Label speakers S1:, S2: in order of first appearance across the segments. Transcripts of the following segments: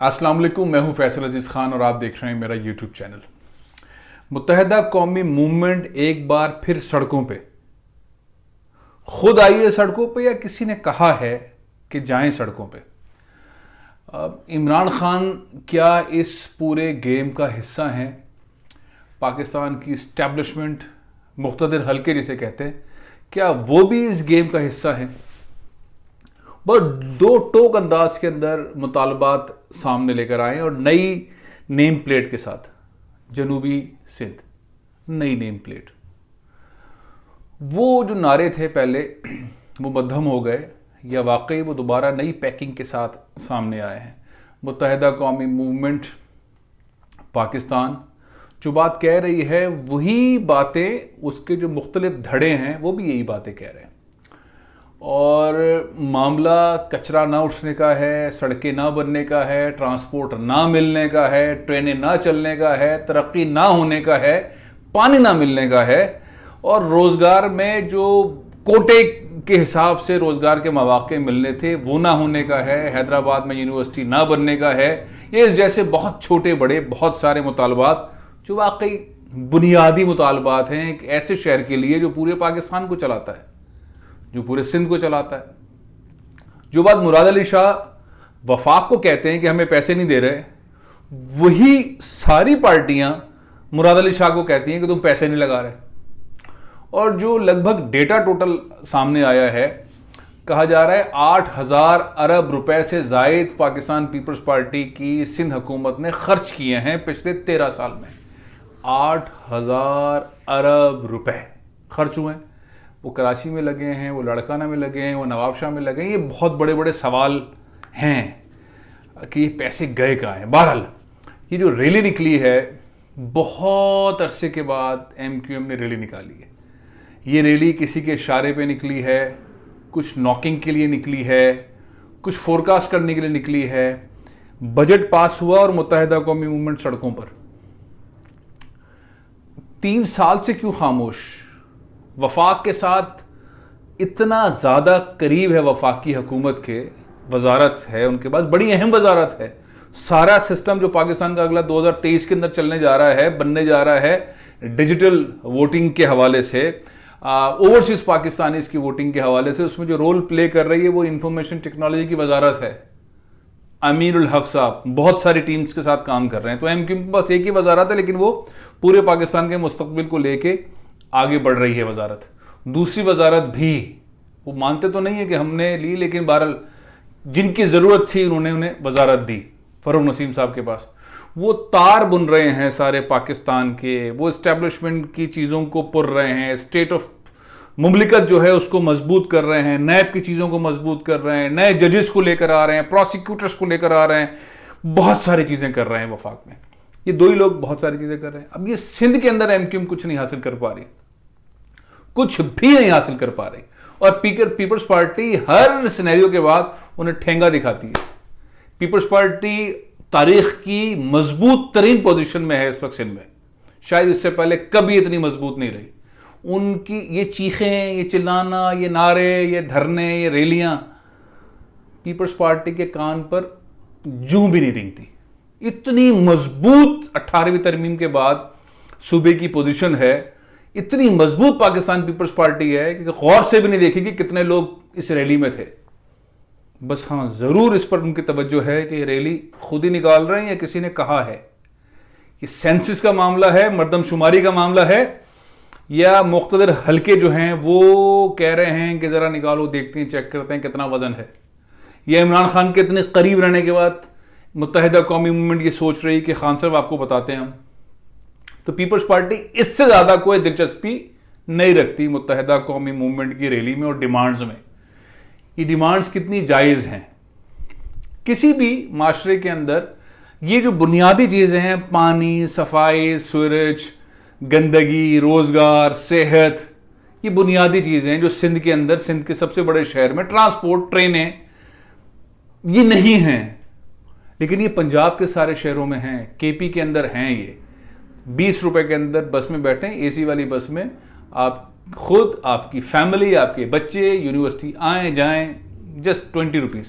S1: अस्सलाम वालेकुम, मैं हूं फैसल अजीज़ खान और आप देख रहे हैं मेरा यूट्यूब चैनल। मुत्तहिदा कौमी मूवमेंट एक बार फिर सड़कों पे। खुद आई है सड़कों पे या किसी ने कहा है कि जाएं सड़कों पे? इमरान खान क्या इस पूरे गेम का हिस्सा हैं? पाकिस्तान की इस्टेब्लिशमेंट, मुख्तदिर हल्के जिसे कहते हैं, क्या वो भी इस गेम का हिस्सा है? बस दो टोक अंदाज के अंदर मुतालबात सामने लेकर आए और नई नेम प्लेट के साथ। जनूबी सिंध, नई नेम प्लेट। वो जो नारे थे पहले वो मध्यम हो गए या वाकई वो दोबारा नई पैकिंग के साथ सामने आए हैं? मुत्तहिदा कौमी मूवमेंट पाकिस्तान जो बात कह रही है वही बातें उसके जो मुख्तलिफ धड़े हैं वो भी यही बातें कह रहे हैं। और मामला कचरा ना उठने का है, सड़कें ना बनने का है, ट्रांसपोर्ट ना मिलने का है, ट्रेनें ना चलने का है, तरक्की ना होने का है, पानी ना मिलने का है, और रोज़गार में जो कोटे के हिसाब से रोज़गार के मौके मिलने थे वो ना होने का है, हैदराबाद में यूनिवर्सिटी ना बनने का है। ये इस जैसे बहुत छोटे बड़े बहुत सारे मुतालबात जो वाकई बुनियादी मुतालबात हैं एक ऐसे शहर के लिए जो पूरे पाकिस्तान को चलाता है, जो पूरे सिंध को चलाता है। जो बात मुराद अली शाह वफाक को कहते हैं कि हमें पैसे नहीं दे रहे, वही सारी पार्टियां मुराद अली शाह को कहती हैं कि तुम पैसे नहीं लगा रहे। और जो लगभग डेटा टोटल सामने आया है, कहा जा रहा है 8,000 अरब रुपए से जायद पाकिस्तान पीपल्स पार्टी की सिंध हुकूमत ने खर्च किए हैं पिछले 13 साल में। 8,000 अरब रुपए खर्च हुए हैं। वो कराची में लगे हैं, वो लड़काना में लगे हैं, वो नवाबशाह में लगे हैं। ये बहुत बड़े बड़े सवाल हैं कि ये पैसे गए कहाँ हैं। बहरहाल ये जो रैली निकली है, बहुत अरसे के बाद MQM ने रैली निकाली है। ये रैली किसी के इशारे पे निकली है, कुछ नॉकिंग के लिए निकली है, कुछ फोरकास्ट करने के लिए निकली है। बजट पास हुआ और मुत्तहिदा कौमी मूवमेंट सड़कों पर। 3 साल से क्यों खामोश? वफाक के साथ इतना ज़्यादा करीब है वफाकी हुकूमत के, वजारत है उनके पास, बड़ी अहम वजारत है। सारा सिस्टम जो पाकिस्तान का अगला 2023 के अंदर चलने जा रहा है, बनने जा रहा है डिजिटल वोटिंग के हवाले से, ओवरसीज पाकिस्तानीज की वोटिंग के हवाले से, उसमें जो रोल प्ले कर रही है वो इंफॉर्मेशन टेक्नोलॉजी की वजारत है। अमीरुल हक साहब बहुत सारी टीम्स के साथ काम कर रहे हैं। तो MQM के पास एक ही वजारत है, लेकिन वो पूरे पाकिस्तान के मुस्तकबिल को लेके आगे बढ़ रही है वजारत। दूसरी वजारत भी वो मानते तो नहीं है कि हमने ली, लेकिन बहरहाल जिनकी ज़रूरत थी उन्होंने उन्हें वजारत दी। फरूक नसीम साहब के पास वो तार बुन रहे हैं सारे पाकिस्तान के, वो इस्टेब्लिशमेंट की चीज़ों को पुर रहे हैं, स्टेट ऑफ मुमलिकत जो है उसको मजबूत कर रहे हैं, नैब की चीज़ों को मजबूत कर रहे हैं, नए जजेस को लेकर आ रहे हैं, प्रोसिक्यूटर्स को लेकर आ रहे हैं, बहुत सारी चीज़ें कर रहे हैं वफाक में। ये दो ही लोग बहुत सारी चीज़ें कर रहे हैं। अब ये सिंध के अंदर MQM कुछ नहीं हासिल कर पा रही, कुछ भी नहीं हासिल कर पा रही। और पीपल्स पार्टी हर सिनेरियो के बाद उन्हें ठेंगा दिखाती है। पीपल्स पार्टी तारीख की मजबूत तरीन पोजीशन में है इस वक्त सिंध में, शायद इससे पहले कभी इतनी मजबूत नहीं रही। उनकी ये चीखें, ये चिल्लाना, ये नारे, ये धरने, ये रैलियां पीपल्स पार्टी के कान पर जूं भी नहीं रेंगती। इतनी मजबूत 18वीं तरमीम के बाद सूबे की पोजीशन है, इतनी मजबूत पाकिस्तान पीपल्स पार्टी है कि गौर से भी नहीं देखेगी कितने लोग इस रैली में थे। बस हाँ, जरूर इस पर उनकी तवज्जो है कि ये रैली खुद ही निकाल रहे हैं या किसी ने कहा है। ये सेंसस का मामला है, मर्दमशुमारी का मामला है, या मुख्तदिर हल्के जो हैं वो कह रहे हैं कि जरा निकालो, देखते हैं, चेक करते हैं कितना वजन है। या इमरान खान के इतने करीब रहने के बाद मुत्तहिदा कौमी मूवमेंट ये सोच रही कि खान साहब आपको बताते हैं हम। तो पीपल्स पार्टी इससे ज्यादा कोई दिलचस्पी नहीं रखती मुत्तहिदा कौमी मूवमेंट की रैली में और डिमांड्स में। ये डिमांड्स कितनी जायज़ हैं? किसी भी माशरे के अंदर ये जो बुनियादी चीज़ें हैं, पानी, सफाई, सूरज, गंदगी, रोज़गार, सेहत, ये बुनियादी चीज़ें हैं जो सिंध के अंदर, सिंध के सबसे बड़े शहर में, ट्रांसपोर्ट, ट्रेनें, ये नहीं हैं। लेकिन ये पंजाब के सारे शहरों में हैं, KP के अंदर हैं। ये 20 रुपए के अंदर बस में बैठें, AC वाली बस में, आप खुद, आपकी फैमिली, आपके बच्चे यूनिवर्सिटी आए जाएं, जस्ट 20 रुपीज़।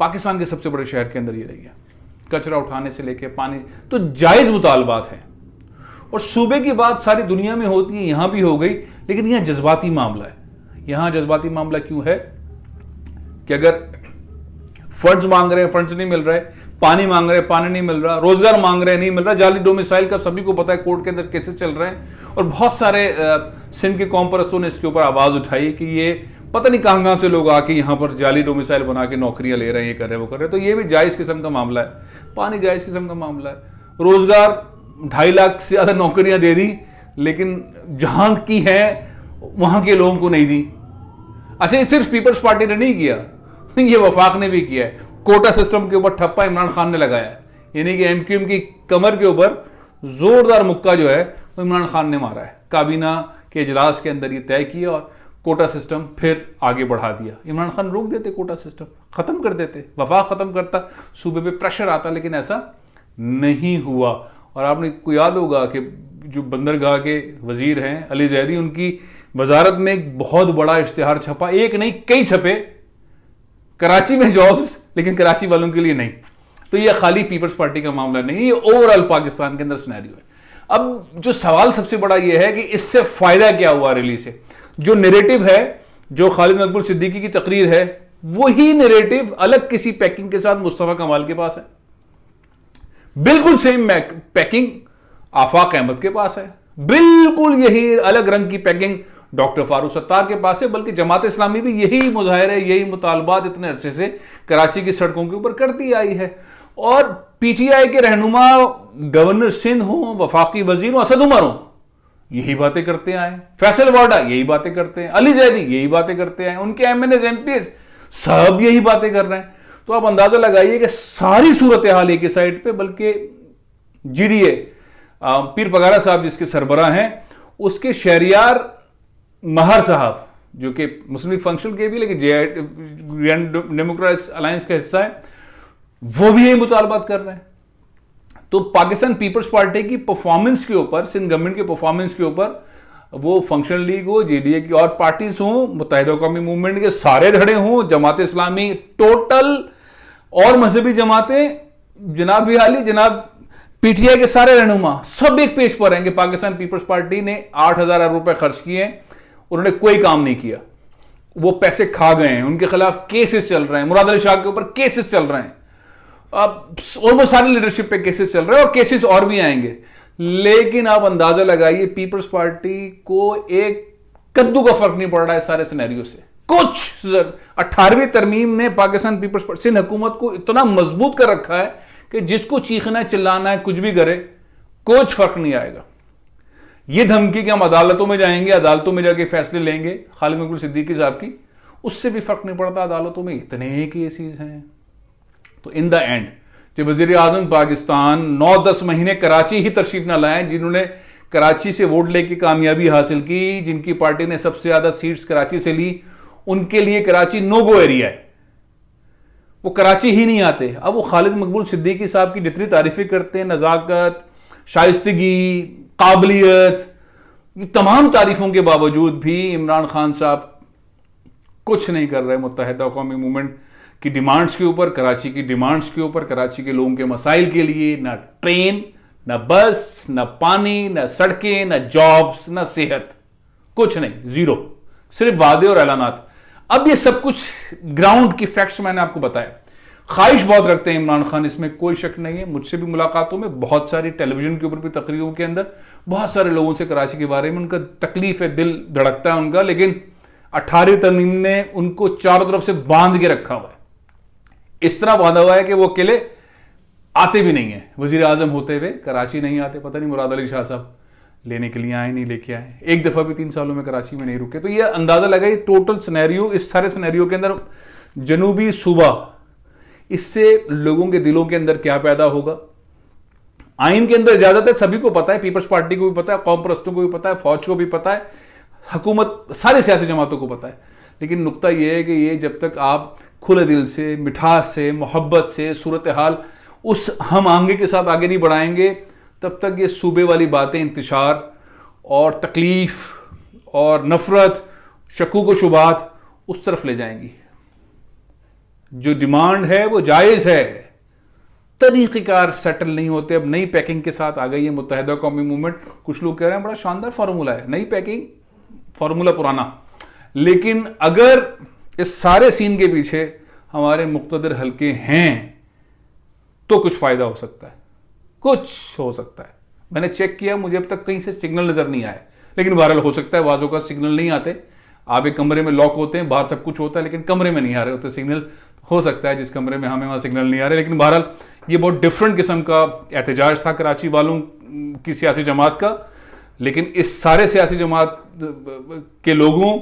S1: पाकिस्तान के सबसे बड़े शहर के अंदर ये रही है, कचरा उठाने से लेके पानी, तो जायज़ मुतालबात हैं। और सूबे की बात सारी दुनिया में होती है, यहां भी हो गई, लेकिन यहां जज्बाती मामला है। यहां जज्बाती मामला क्यों है कि अगर फंड्स मांग रहे हैं, फंड्स नहीं मिल रहे, पानी मांग रहे हैं, पानी नहीं मिल रहा, रोजगार मांग रहे हैं, नहीं मिल रहा, जाली डोमिसाइल का सभी को पता है, कोर्ट के अंदर केसेस चल रहे हैं। और बहुत सारे सिंध के कौम परस्तों ने इसके ऊपर आवाज उठाई कि ये पता नहीं कहां से लोग आके यहाँ पर जाली डोमिसाइल बना के नौकरियां ले रहे हैं, ये कर रहे हैं, वो कर रहे हैं। तो ये भी जायज किस्म का मामला है। पानी जायज किस्म का मामला है। रोजगार 2.5 लाख से ज्यादा नौकरियां दे दी, लेकिन जहां की है वहां के लोगों को नहीं दी। अच्छा, ये सिर्फ पीपल्स पार्टी ने नहीं किया, ये वफाक ने भी किया है। कोटा सिस्टम के ऊपर ठप्पा इमरान खान ने लगाया है, यानी कि एमक्यूएम की कमर के ऊपर जोरदार मुक्का जो है वो इमरान खान ने मारा है। काबीना के इजलास के अंदर ये तय किया और कोटा सिस्टम फिर आगे बढ़ा दिया। इमरान खान रोक देते, कोटा सिस्टम खत्म कर देते, वफाक खत्म करता, सूबे पे प्रेशर आता, लेकिन ऐसा नहीं हुआ। और आपने को याद होगा कि जो बंदरगाह के वजीर हैं अली जैदी, उनकी वजारत में एक बहुत बड़ा इश्तिहार छपा, एक नहीं कई छपे, कराची में जॉब्स, लेकिन कराची वालों के लिए नहीं। तो ये खाली पीपल्स पार्टी का मामला नहीं, ये ओवरऑल पाकिस्तान के अंदर सिनेरियो है। अब जो सवाल सबसे बड़ा ये है कि इससे फायदा क्या हुआ रैली से? जो नैरेटिव है, जो खालिद मकबूल सिद्दीकी की तकरीर है, वही नैरेटिव अलग किसी पैकिंग के साथ मुस्तफा कमाल के पास है। बिल्कुल सेम पैकिंग आफाक अहमद के पास है, बिल्कुल यही अलग रंग की पैकिंग डॉक्टर फारूक सत्तार के पास है। बल्कि जमात इस्लामी भी यही मुजाहरे, यही मुतालबात इतने अरसे से कराची की सड़कों के ऊपर करती आई है। और पीटीआई के रहनुमा गवर्नर सिंध हो, वफाकी वजीर हो, असद उमर हो, यही बातें करते आए। फैसल वाडा यही बातें करते हैं, अली जैदी यही बातें करते हैं, उनके एमएनएस एमपीएस सब यही बातें कर रहे हैं। तो आप अंदाजा लगाइए कि सारी सूरत हाल एक ही साइड पे, बल्कि जीडीए पीर पगारा साहब जिसके सरबराह हैं, उसके शहरियार महर साहब जो कि मुस्लिम लीग फंक्शन के भी, लेकिन डेमोक्रेटिक अलायंस का हिस्सा है, वो भी यही मुतालबात कर रहे हैं। तो पाकिस्तान पीपल्स पार्टी की परफॉर्मेंस के ऊपर, सिंध गवर्नमेंट के परफॉर्मेंस के ऊपर, वो फंक्शनल लीग हो, जेडीए की और पार्टीज हो, मुत्तहिदा कौमी मूवमेंट के सारे धड़े हों, जमात इस्लामी टोटल और मजहबी जमातें, जनाब बिहाली, जनाब पीटीआई के सारे रहनुमा, सब एक पेज पर हैं कि पाकिस्तान पीपल्स पार्टी ने 8,000 अरब रुपए खर्च किए, उन्होंने कोई काम नहीं किया, वो पैसे खा गए हैं, उनके खिलाफ केसेस चल रहे हैं, मुराद अली शाह के ऊपर केसेस चल रहे हैं, अब ऑलमोस्ट सारी लीडरशिप पे केसेस चल रहे हैं और केसेस और भी आएंगे। लेकिन आप अंदाजा लगाइए, पीपल्स पार्टी को एक कद्दू का फर्क नहीं पड़ रहा है सारे सिनेरियो से। कुछ 18वीं तरमीम ने पाकिस्तान पीपल्स पार्टी सिंध हुकूमत को इतना मजबूत कर रखा है कि जिसको चीखना है, चिल्लाना है, कुछ भी करे, कुछ फर्क नहीं आएगा। ये धमकी कि हम अदालतों में जाएंगे, अदालतों में जाके फैसले लेंगे खालिद मकबूल सिद्दीकी साहब की, उससे भी फर्क नहीं पड़ता। अदालतों में इतने केसेस हैं। तो इन द एंड जब वजीर आजम पाकिस्तान 9-10 महीने कराची ही तशरीफ न लाए, जिन्होंने कराची से वोट लेके कामयाबी हासिल की, जिनकी पार्टी ने सबसे ज्यादा सीट्स कराची से ली, उनके लिए कराची नो गो एरिया है, वो कराची ही नहीं आते। अब वो खालिद मकबूल सिद्दीकी साहब की जितनी तारीफें करते हैं, नज़ाकत, शाइस्तगी, काबिलियत, ये तमाम तारीफों के बावजूद भी इमरान खान साहब कुछ नहीं कर रहे मुत्तहिदा कौमी मूवमेंट की डिमांड्स के ऊपर, कराची की डिमांड्स के ऊपर, कराची के लोगों के मसाइल के लिए। ना ट्रेन, ना बस, ना पानी, ना सड़कें, ना जॉब्स, ना सेहत, कुछ नहीं, जीरो, सिर्फ वादे और ऐलानात। अब ये सब कुछ ग्राउंड की फैक्ट्स मैंने आपको बताया। ख्वाहिश बहुत रखते हैं इमरान खान, इसमें कोई शक नहीं है। मुझसे भी मुलाकातों में, बहुत सारी टेलीविजन के ऊपर भी तकरीरों के अंदर बहुत सारे लोगों से कराची के बारे में उनका तकलीफ है, दिल धड़कता है उनका, लेकिन 18वीं तरमीम ने उनको चारों तरफ से बांध के रखा हुआ है। इस तरह बांधा हुआ है कि वो अकेले आते भी नहीं है, वजीर आजम होते हुए कराची नहीं आते। पता नहीं मुराद अली शाह साहब लेने के लिए आए, नहीं लेके आए, एक दफा भी 3 सालों में कराची में नहीं रुके। तो ये अंदाजा लगाइए टोटल सिनेरियो, इस सारे सिनेरियो के अंदर जनूबी सूबा, इससे लोगों के दिलों के अंदर क्या पैदा होगा। आइन के अंदर इजाजत है, सभी को पता है, पीपल्स पार्टी को भी पता है, कौम परस्तों को भी पता है, फौज को भी पता है, हुकूमत, सारे सियासी जमातों को पता है। लेकिन नुकता यह है कि ये जब तक आप खुले दिल से, मिठास से, मोहब्बत से सूरत हाल उस हम आंगे के साथ आगे नहीं बढ़ाएंगे, तब तक ये सूबे वाली बातें इंतशार और तकलीफ और नफरत, शक्कू को शुबात उस तरफ ले जाएंगी। जो डिमांड है वो जायज़ है, तरीक़ेकार सेटल नहीं होते। अब नई पैकिंग के साथ आ गई है मुत्तहिदा कौमी मूवमेंट। कुछ लोग कह रहे हैं बड़ा शानदार फार्मूला है, नई पैकिंग, फार्मूला पुराना। लेकिन अगर इस सारे सीन के पीछे हमारे मुक़्तदर हल्के हैं तो कुछ फ़ायदा हो सकता है, कुछ हो सकता है। मैंने चेक किया, मुझे अब तक कहीं से सिग्नल नज़र नहीं आया, लेकिन बहरहाल हो सकता है। बाज़ों का सिग्नल नहीं आते, आप एक कमरे में लॉक होते हैं, बाहर सब कुछ होता है, लेकिन कमरे में नहीं आ रहे होते सिग्नल। हो सकता है जिस कमरे में हमें वहाँ सिग्नल नहीं आ रहे। लेकिन बहरहाल ये बहुत डिफरेंट किस्म का एहतजाज था कराची वालों की सियासी जमात का। लेकिन इस सारे सियासी जमात के लोगों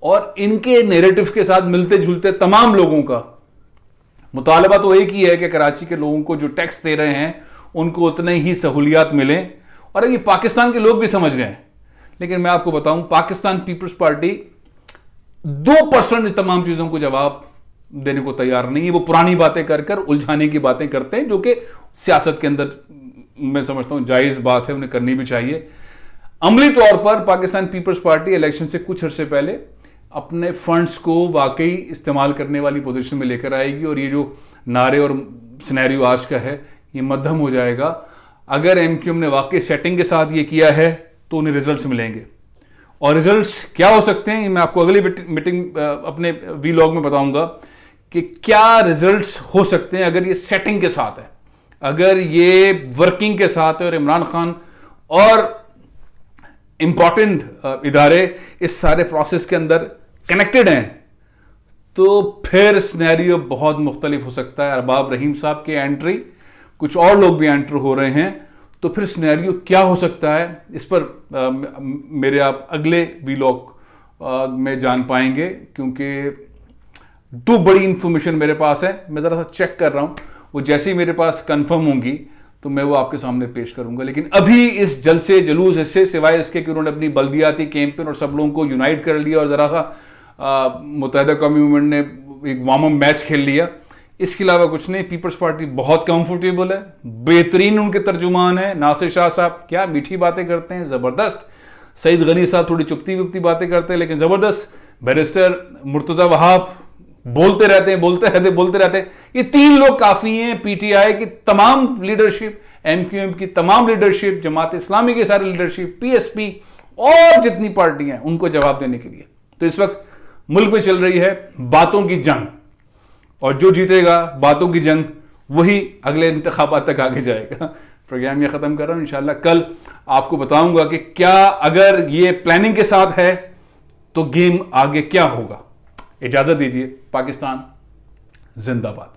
S1: और इनके नैरेटिव के साथ मिलते जुलते तमाम लोगों का मुतालबा तो एक ही है कि कराची के लोगों को जो टैक्स दे रहे हैं उनको उतने ही सहूलियात मिलें। और ये पाकिस्तान के लोग भी समझ गए। लेकिन मैं आपको बताऊं, पाकिस्तान पीपल्स पार्टी 2% तमाम चीज़ों को जवाब देने को तैयार नहीं है। वो पुरानी बातें कर कर उलझाने की बातें करते हैं, जो कि सियासत के अंदर मैं समझता हूं जायज़ बात है, उन्हें करनी भी चाहिए। अमली तौर पर पाकिस्तान पीपल्स पार्टी इलेक्शन से कुछ अर्से पहले अपने फंड्स को वाकई इस्तेमाल करने वाली पोजीशन में लेकर आएगी। और ये जो नारे और सिनेरियो आज का है, ये मध्यम हो जाएगा। अगर एमक्यूएम ने वाकई सेटिंग के साथ ये किया है तो उन्हें रिजल्ट्स मिलेंगे। और रिजल्ट्स क्या हो सकते हैं, मैं आपको अगली मीटिंग अपने वीलॉग में बताऊंगा कि क्या रिजल्ट्स हो सकते हैं अगर ये सेटिंग के साथ है, अगर ये वर्किंग के साथ है और इमरान खान और इंपॉर्टेंट इदारे इस सारे प्रोसेस के अंदर कनेक्टेड हैं, तो फिर सिनेरियो बहुत मुख्तलिफ हो सकता है। अरबाब रहीम साहब की एंट्री, कुछ और लोग भी एंटर हो रहे हैं, तो फिर सिनेरियो क्या हो सकता है, इस पर मेरे आप अगले वीलॉग में जान पाएंगे। क्योंकि दो बड़ी इंफॉर्मेशन मेरे पास है, मैं ज़रा सा चेक कर रहा हूँ, वो जैसे ही मेरे पास कंफर्म होंगी तो मैं वो आपके सामने पेश करूंगा। लेकिन अभी इस जलसे जुलूस से सिवाय इसके कि उन्होंने अपनी बल्दियाती कैंपेन और सब लोगों को यूनाइट कर लिया और ज़रा सा मुत्तहिदा कौमी मूवमेंट ने एक वार्म अप मैच खेल लिया, इसके अलावा कुछ नहीं। पीपल्स पार्टी बहुत कंफर्टेबल है, बेहतरीन उनके तर्जुमान है। नासिर शाह साहब क्या मीठी बातें करते हैं, ज़बरदस्त। सईद गनी साहब थोड़ी चुपती वुपती बातें करते हैं, लेकिन ज़बरदस्त। बैरिस्टर मुर्तज़ा वहाब बोलते रहते हैं। ये तीन लोग काफ़ी हैं। पीटीआई की तमाम लीडरशिप, एमक्यूएम की तमाम लीडरशिप, जमात इस्लामी की सारी लीडरशिप, पीएसपी और जितनी पार्टियां हैं उनको जवाब देने के लिए। तो इस वक्त मुल्क में चल रही है बातों की जंग, और जो जीतेगा बातों की जंग वही अगले इंतखाबात तक आगे जाएगा। प्रोग्राम ये ख़त्म कर रहा हूँ। इंशाल्लाह कल आपको बताऊंगा कि क्या अगर ये प्लानिंग के साथ है तो गेम आगे क्या होगा। इजाज़त दीजिए। पाकिस्तान जिंदाबाद।